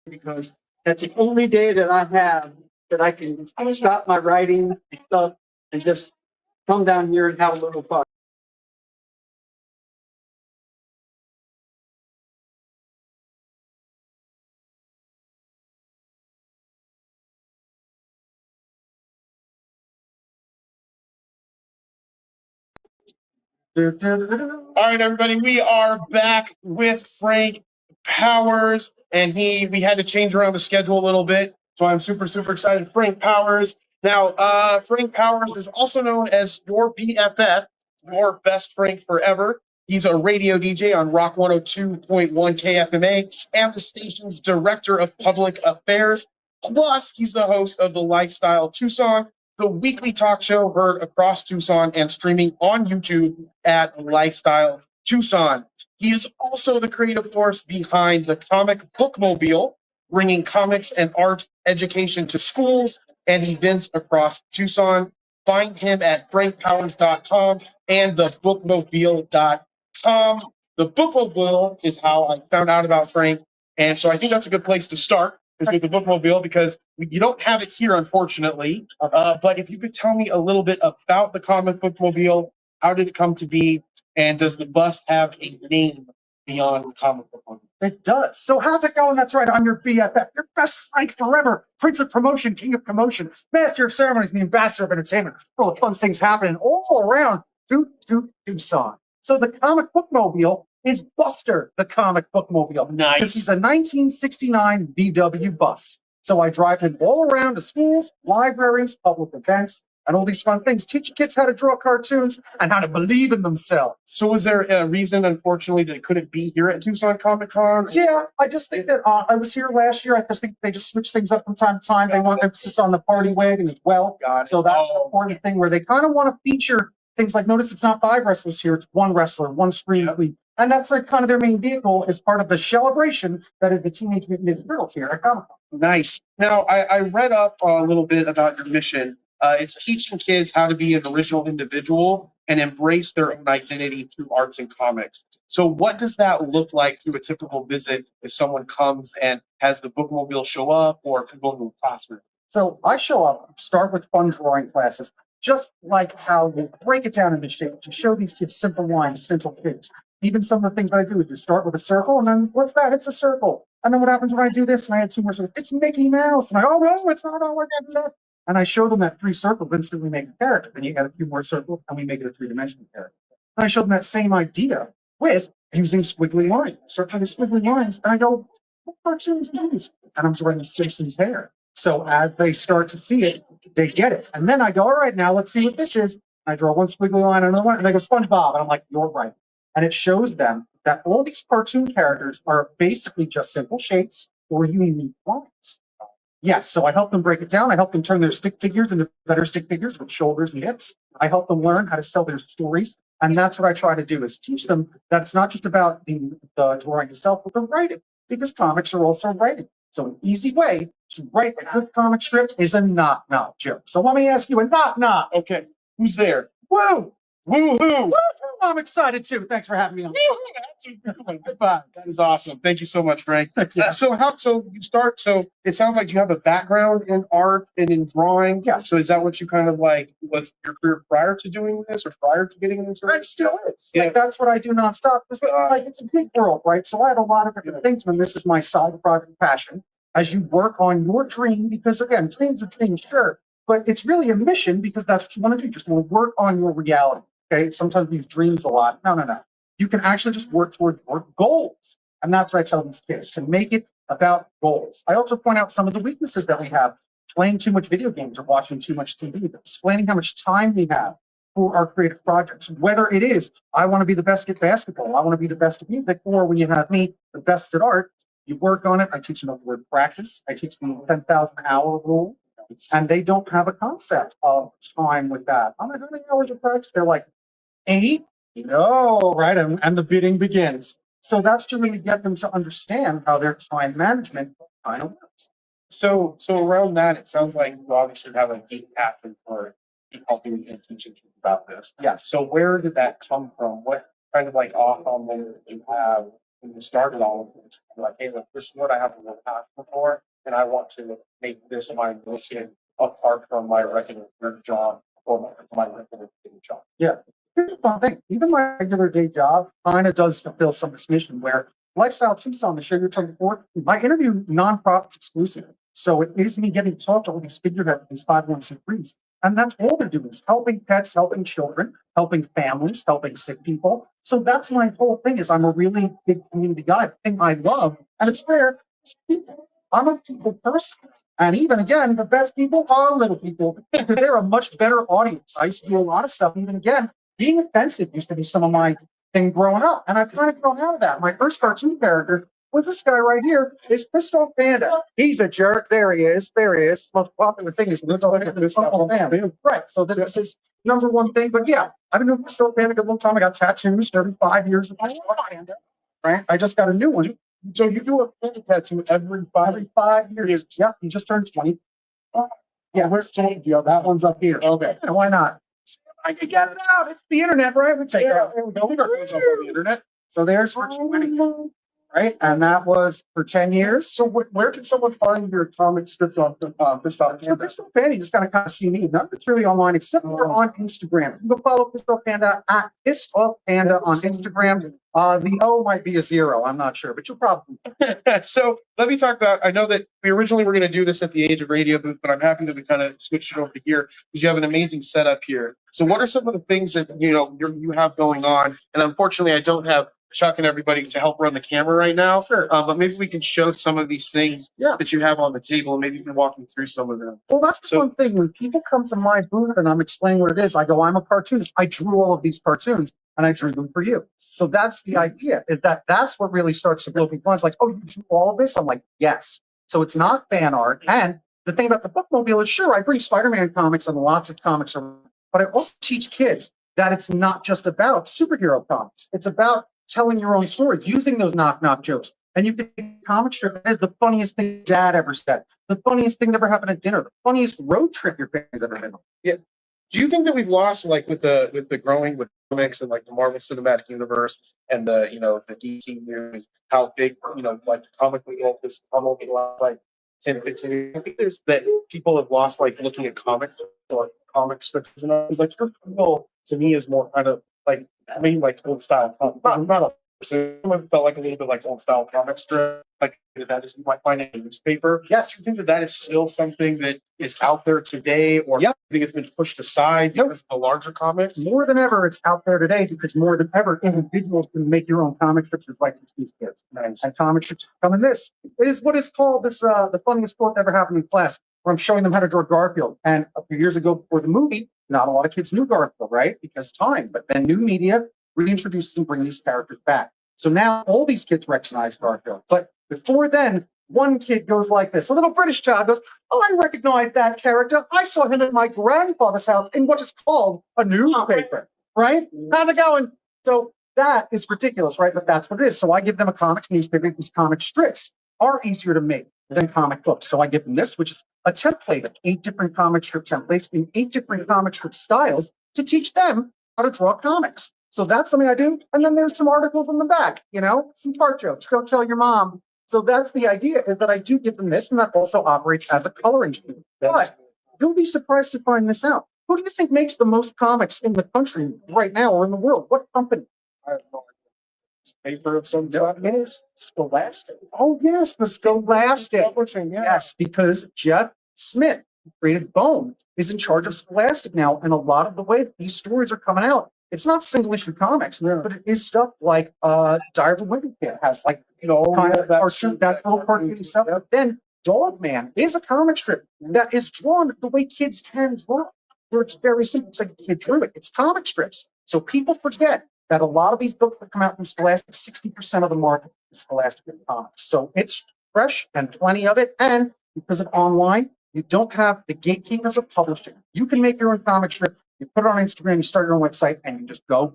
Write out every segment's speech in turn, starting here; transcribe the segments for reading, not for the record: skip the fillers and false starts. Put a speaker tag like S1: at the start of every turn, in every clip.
S1: because that's the only day that I have that I can stop my writing and stuff and just come down here and have a little fun.
S2: All right, everybody, we are back with Frank Powers, and we had to change around the schedule a little bit, so I'm super excited. Frank Powers. Now, Frank Powers is also known as your BFF, your best Frank forever. He's a radio DJ on Rock 102.1 KFMA and the station's director of public affairs. Plus, he's the host of the Lifestyle Tucson, the weekly talk show heard across Tucson and streaming on YouTube at Lifestyle Tucson. He is also the creative force behind the Comic Bookmobile, bringing comics and art education to schools and events across Tucson. Find him at frankpowers.com and thebookmobile.com. The Bookmobile is how I found out about Frank, and so I think that's a good place to start, is with the Bookmobile, because you don't have it here, unfortunately. But if you could tell me a little bit about the Comic Bookmobile, how did it come to be, and does the bus have a name beyond the Comic Bookmobile?
S3: It does. So how's it going? That's right. I'm your BFF, your best Frank forever, Prince of Promotion, King of Commotion, Master of Ceremonies, and the Ambassador of Entertainment. All the fun things happening all around Tucson. So the Comic Bookmobile is Buster, the Comic Bookmobile.
S2: Nice.
S3: This is a 1969 VW bus. So I drive him all around to schools, libraries, public events, and all these fun things. Teach kids how to draw cartoons and how to believe in themselves.
S2: So was there a reason, unfortunately, that it couldn't be here at Tucson Comic Con?
S3: Yeah, I just think that I was here last year. I just think they just switch things up from time to time. They want emphasis on the party wagon as well. So that's an important thing where they kind of want to feature things like, notice it's not 5 wrestlers here, it's 1 wrestler, 1 screen lead. And that's like kind of their main vehicle as part of the celebration that is the Teenage Mutant Ninja Turtles here at Comic Con.
S2: Nice. Now, I read up a little bit about your mission. It's teaching kids how to be an original individual and embrace their own identity through arts and comics. So what does that look like through a typical visit if someone comes and has the bookmobile show up or can go to a classroom?
S3: So I show up, start with fun drawing classes, just like how we break it down into shape to show these kids simple lines, simple things. Even some of the things that I do is just start with a circle, and then what's that? It's a circle. And then what happens when I do this and I add 2 more circles? It's Mickey Mouse. And oh no, it's not all like that. And I show them that 3 circles instantly make a character. Then you add a few more circles and we make it a 3-dimensional character. And I show them that same idea with using squiggly lines. Start doing squiggly lines, and I go, what cartoons are these? And I'm drawing Simpsons hair. So as they start to see it, they get it. And then I go, all right, now let's see what this is. I draw 1 squiggly line, another one, and they go, SpongeBob. And I'm like, you're right. And it shows them that all these cartoon characters are basically just simple shapes or unique lines. Yes, so I help them break it down. I help them turn their stick figures into better stick figures with shoulders and hips. I help them learn how to tell their stories. And that's what I try to do, is teach them that it's not just about the drawing itself, but the writing, because comics are also writing. So an easy way to write a good comic strip is a knock-knock joke. So let me ask you a knock-knock.
S2: Okay, who's there?
S3: Woo!
S2: Woo-hoo!
S3: I'm excited too. Thanks for having me on.
S2: That's a good one. Goodbye. That is awesome. Thank you so much, Frank. So you start, so it sounds like you have a background in art and in drawing.
S3: Yeah.
S2: So is that what you kind of like, was your career prior to doing this or prior to getting into
S3: It still is. Like, that's what I do nonstop. It's a big world, right? So I have a lot of different things, and this is my side project passion. As you work on your dream, because again, dreams are dreams, sure, but it's really a mission, because that's what you want to do. You just want to work on your reality. Okay, sometimes we use dreams a lot. No. You can actually just work toward your goals. And that's what I tell these kids, to make it about goals. I also point out some of the weaknesses that we have, playing too much video games or watching too much TV, explaining how much time we have for our creative projects. Whether it is, I want to be the best at basketball, I want to be the best at music, or when you have me, the best at art, you work on it. I teach them the word practice. I teach them the 10,000 hour rule. And they don't have a concept of time with that. How many hours of practice? They're like, 8? No, right? And the bidding begins. So that's to really get them to understand how their time management kind of works.
S2: So around that, it sounds like you obviously have a deep passion for helping and teaching kids about this.
S3: Yeah.
S2: So where did that come from? What kind of like aha moment did you have when you started all of this. Like, hey, look, this is what I have to work passionate for, and I want to make this my mission apart from my regular job or my regular day job.
S3: Here's the fun thing. Even my regular day job kind of does fulfill some of this mission where Lifestyle Tucson, the show you're talking for, my interview nonprofits exclusive. So it is me getting to talk to all these figureheads, these 501c3s. And that's all they're doing is helping pets, helping children, helping families, helping sick people. So that's my whole thing is I'm a really big community guy. The thing I love, and it's fair, is people. I'm a people person. And even again, the best people are little people because they're a much better audience. I used to do a lot of stuff. Even again, being offensive used to be some of my thing growing up. And I've kind of grown out of that. My first cartoon character was this guy right here, is Pistol Panda. He's a jerk. There he is. There he is. Most popular thing is Pistol Panda. Right. So this is his number one thing. But yeah, I've been doing Pistol Panda a good long time. I got tattoos 35 years of Pistol Panda. Right. I just got a new one.
S2: So you do a panda tattoo every
S3: 5 years. Yeah, he just turned 20. Yeah, where's 20? That one's up here.
S2: Okay.
S3: Yeah, why not? I can get it out. It's the internet, right? We take it out. There we go.
S2: We got those up on the internet.
S3: So there's for 20. Right, and that was for 10 years.
S2: So where can someone find your comic strips on Pistol
S3: So Pistol Panda, you just gotta kind of see me. None of it's really online except for on Instagram. You can go follow Pistol Panda at Pistol Panda on Instagram. The O might be a 0. I'm not sure, but you'll probably.
S2: So let me talk about. I know that we originally were going to do this at the Age of Radio booth, but I'm happy that we kind of switched it over to here because you have an amazing setup here. So what are some of the things that you have going on? And unfortunately, I don't have Chuck and everybody to help run the camera right now.
S3: Sure.
S2: But maybe we can show some of these things that you have on the table, and maybe you can walk me through some of them.
S3: Well, that's the one thing. When people come to my booth and I'm explaining what it is, I go, I'm a cartoonist. I drew all of these cartoons and I drew them for you. So that's the idea, is that's what really starts to blow people. It's like, oh, you drew all of this? I'm like, yes. So it's not fan art. And the thing about the Bookmobile is, sure, I bring Spider-Man comics and lots of comics, but I also teach kids that it's not just about superhero comics. It's about telling your own stories, using those knock-knock jokes. And you can make a comic strip as the funniest thing Dad ever said, the funniest thing that ever happened at dinner, the funniest road trip your family's ever been on.
S2: Yeah. Do you think that we've lost, like, with the growing with comics and like the Marvel Cinematic Universe and the the DC news, how big like the comic book world has come over the last like 10, 15 years? I think there's that people have lost like looking at comics or comic strips and it's like your feel to me is more kind of like like old style. Not a someone felt like a little bit like old style comic strip, like that is you might find in a newspaper.
S3: Yes.
S2: You think that is still something that is out there today, or you think it's been pushed aside because of the larger comics?
S3: More than ever, it's out there today because more than ever, individuals can make your own comic strips as like these kids.
S2: Nice.
S3: And comic strips come in this. It is what is called this the funniest quote that ever happened in class, where I'm showing them how to draw Garfield. And a few years ago before the movie, not a lot of kids knew Garfield, right? Because time. But then new media reintroduces and brings these characters back. So now all these kids recognize Garfield. But before then, one kid goes like this. A little British child goes, oh, I recognize that character. I saw him at my grandfather's house in what is called a newspaper, right? How's it going? So that is ridiculous, right? But that's what it is. So I give them a comics newspaper. These comic strips are easier to make than comic books. So I give them this, which is a template of 8 different comic strip templates in 8 different comic strip styles to teach them how to draw comics. So that's something I do. And then there's some articles in the back, some fart jokes. Don't tell your mom. So that's the idea, is that I do give them this, and that also operates as a coloring sheet. But you'll be surprised to find this out. Who do you think makes the most comics in the country right now or in the world? What company?
S2: I have no idea. Paper of some sort.
S3: It is Scholastic.
S2: Oh yes, the
S3: Scholastic.
S2: Publishing. Yeah.
S3: Yes, because Jeff Smith, who created Bone, is in charge of Scholastic now, and a lot of the way these stories are coming out, it's not single issue comics, but it is stuff like Diary of a Wimpy Kid has like kind of cartoon, that little cartoon stuff. But then Dogman is a comic strip that is drawn the way kids can draw, where it's very simple. It's like a kid drew it. It's comic strips. So people forget that a lot of these books that come out from Scholastic, 60% of the market is Scholastic comics. So it's fresh and plenty of it. And because of online, you don't have the gatekeepers of publishing. You can make your own comic strip. You put it on Instagram, you start your own website, and you just go.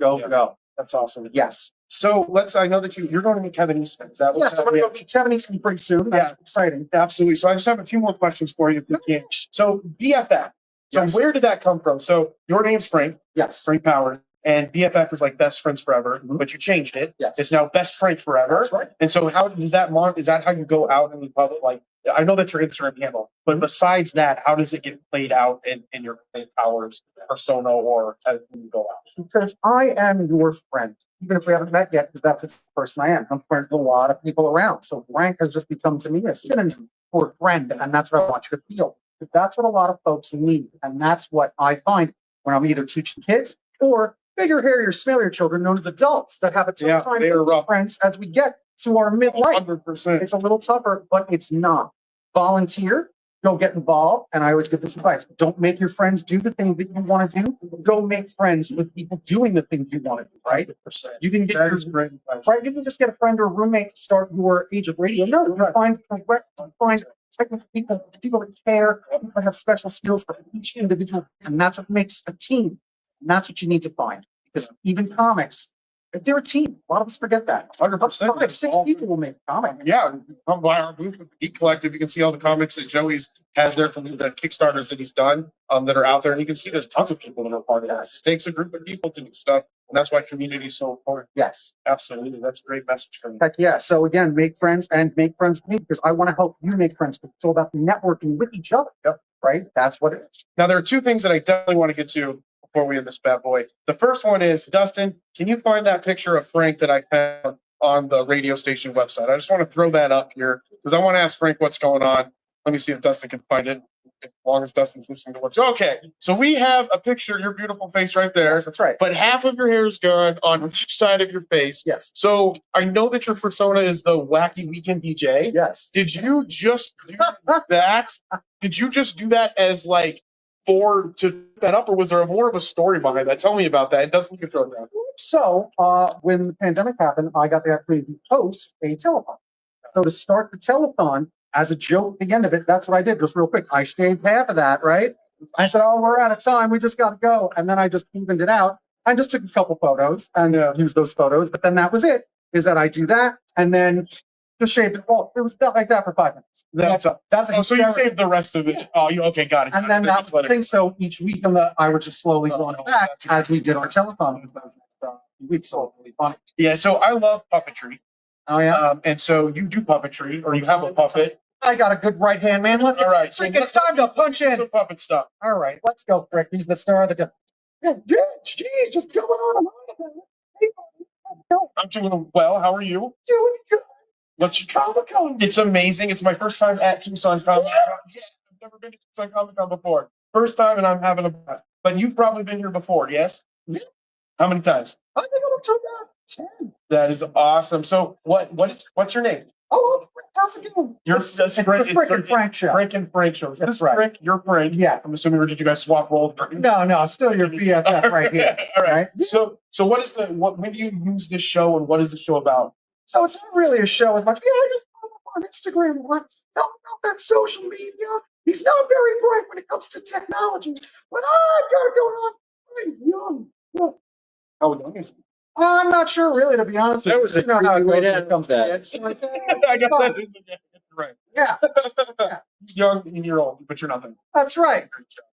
S2: That's awesome.
S3: Yes.
S2: So I know that you're going to meet Kevin Eastman. Is that
S3: Yes, I'm going to go meet Kevin Eastman pretty soon. That's exciting.
S2: Absolutely. So I just have a few more questions for you if we can. So BFF. So where did that come from? So your name's Frank.
S3: Yes.
S2: Frank Powers. and BFF is like best friends forever,
S3: Mhm.
S2: but you changed it.
S3: Yes.
S2: It's now best friend forever.
S3: That's right.
S2: And so how does that is that how you go out in the public? Like, I know that's your Instagram handle, but besides that, how does it get played out in your Powers persona or as you go out?
S3: Because I am your friend, even if we haven't met yet, because that's the person I am. I'm friends with a lot of people around. So Frank has just become to me a synonym for friend, and that's what I want you to feel. Because that's what a lot of folks need, and that's what I find when I'm either teaching kids or bigger, hairier, smellier children known as adults that have a tough
S2: Yeah,
S3: time
S2: they are
S3: being
S2: rough.
S3: friends as we get to our midlife.
S2: 100%.
S3: It's a little tougher, but it's not. Volunteer, go get involved. And I always give this advice. Don't make your friends do the things that you want to do. Go make friends with people doing the things you want to do, right?
S2: 100%.
S3: You can get
S2: That
S3: your,
S2: is great advice.
S3: right. You can just get a friend or a roommate to start your Age of Radio. No, you find technical people that care, people that have special skills for each individual. And that's what makes a team. And that's what you need to find. Because even comics, they're a team. A lot of us forget that.
S2: 100%.
S3: Five, six people will make a comic.
S2: Yeah, come by our booth with the Geek Collective. You can see all the comics that Joey's has there from the Kickstarters that he's done that are out there. And you can see there's tons of people that are part of this. It takes a group of people to do stuff. And that's why community is so important.
S3: Yes.
S2: Absolutely. That's a great message from you.
S3: Heck yeah. So again, make friends and make friends with me because I want to help you make friends. It's all about networking with each other. Yep. Right? That's what it is.
S2: Now, there are two things that I definitely want to get to before we end this bad boy. The first one is, Dustin, can you find that picture of Frank that I found on the radio station website? I just want to throw that up here because I want to ask Frank what's going on. Let me see if Dustin can find it. As long as Dustin's listening to what's okay. So we have a picture of your beautiful face right there,
S3: Yes, that's right.
S2: but half of your hair is gone on each side of your face.
S3: Yes.
S2: So I know that your persona is the wacky weekend DJ.
S3: Yes.
S2: Did you just do that? Did you just do that as like to put that up, or was there more of a story behind that? Tell me about that. It doesn't you throw it down.
S3: So when the pandemic happened, I got the opportunity to host a telethon. So to start the telethon, as a joke at the end of it, that's what I did. Just real quick, I shaved half of that, right? I said, "Oh, we're out of time. We just got to go." And then I just evened it out. I just took a couple photos and used those photos. But then that was it. Is that I do that and then just shaved it. Well, it was like that for 5 minutes. That's a
S2: So you
S3: hysterical-
S2: saved the rest of it.
S3: Yeah.
S2: Oh, you okay? Got it.
S3: And then that was the thing. So each week, I would just slowly going back as we did our telethon with those weeks. So it was really funny.
S2: Yeah. So I love puppetry,
S3: Oh yeah.
S2: and so you do puppetry, or you have a puppet.
S3: I got a good right hand man. Let's
S2: All right. So
S3: Frick, it's time to punch in.
S2: some puppet stuff.
S3: All right, let's go, Frick. He's the star of the day. Yeah, dude, geez, just going on. Hey, let's go.
S2: I'm doing well. How are you?
S3: Doing good.
S2: What's your
S3: Comic-Con.
S2: It's amazing. It's my first time at Tucson Comic Con. Yeah, I've never been to Tucson Comic Con before. First time, and I'm having a blast. But you've probably been here before, yes?
S3: Yeah.
S2: How many times?
S3: I think I'm up to about 10.
S2: That is awesome. So, what's your name?
S3: Oh, Frick, how's it going? It's the Frick and Frank show.
S2: Frank and Frank shows.
S3: That's
S2: This is
S3: right.
S2: Frank, you're Frank.
S3: Yeah.
S2: I'm assuming, or did you guys swap roles?
S3: No, still your BFF right here.
S2: All right.
S3: Right?
S2: So what is when do you use this show, and what is the show about?
S3: So it's not really a show as much. Yeah, I just follow up on Instagram. What's about that social media? He's not very bright when it comes to technology, but I've got it going on. I'm young. Look,
S2: Oh, young is
S3: I'm not sure, really, to be honest.
S1: That was a
S3: You know how it
S1: creepy way
S3: goes
S1: to
S3: when it comes to
S1: that.
S3: kids. Like,
S2: I guess that is right.
S3: yeah,
S2: He's young and you're old, but you're nothing.
S3: that's right.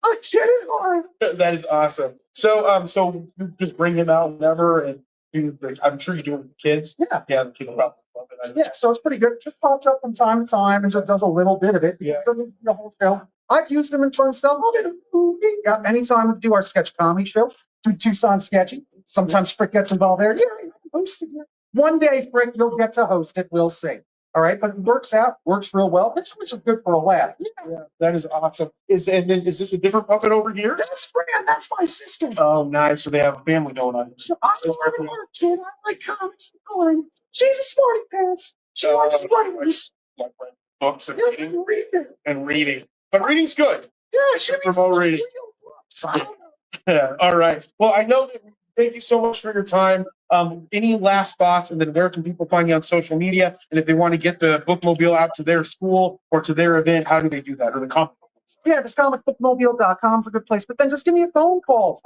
S3: I get it hard.
S2: That is awesome. So so you just bring him out whenever, and I'm sure you do it with kids.
S3: Yeah.
S2: Yeah, the kids love it.
S3: Yeah, so it's pretty good. Just pops up from time to time and just does a little bit of it.
S2: Yeah.
S3: Doesn't do the whole show. I've used them in fun stuff. I'm in a movie. Yeah, anytime we do our sketch comedy show, do Tucson Sketchy. Sometimes Frick gets involved there. Yeah, I'm hosting it. One day, Frick, you'll get to host it. We'll see. All right, but it works real well, which is good for a laugh.
S2: Yeah, that is awesome. Is this a different puppet over here?
S3: That's Fran. That's my sister.
S2: Oh, nice. So they have a family going on.
S3: I'm a living art kid. I like comics and coloring. She's a smarty pants. She likes writing.
S2: Like books and
S3: Yeah,
S2: reading.
S3: and reading.
S2: And reading. But reading's good.
S3: Yeah, she reads
S2: Promote reading.
S3: real books. I don't know.
S2: Yeah. All right. Well, I know that. Thank you so much for your time. Any last thoughts, and then where can people find you on social media? And if they want to get the bookmobile out to their school or to their event, how do they do that? Or the comic book?
S3: Yeah, this comicbookmobile.com is a good place. But then just give me a phone call. It's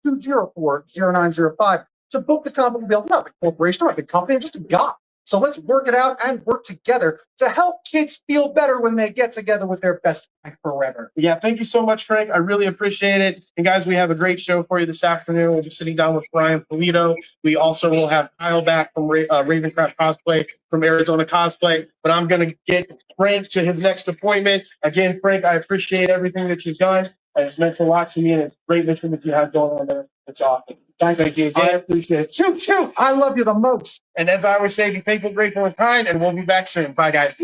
S3: 520-204-0905 to book the comic book. I'm not a big corporation. I'm not a big company. I'm just a guy. So let's work it out and work together to help kids feel better when they get together with their best friend forever.
S2: Yeah, thank you so much, Frank. I really appreciate it. And guys, we have a great show for you this afternoon. We'll be sitting down with Brian Polito. We also will have Kyle back from Ravencraft Cosplay, from Arizona Cosplay. But I'm going to get Frank to his next appointment. Again, Frank, I appreciate everything that you've done. It's meant a lot to me, and it's a great mission that you have going on there. It's awesome. Thank you again.
S1: I appreciate it.
S3: Toot toot! I love you the most.
S2: And as I always say, be thankful, grateful, and kind, and we'll be back soon. Bye, guys.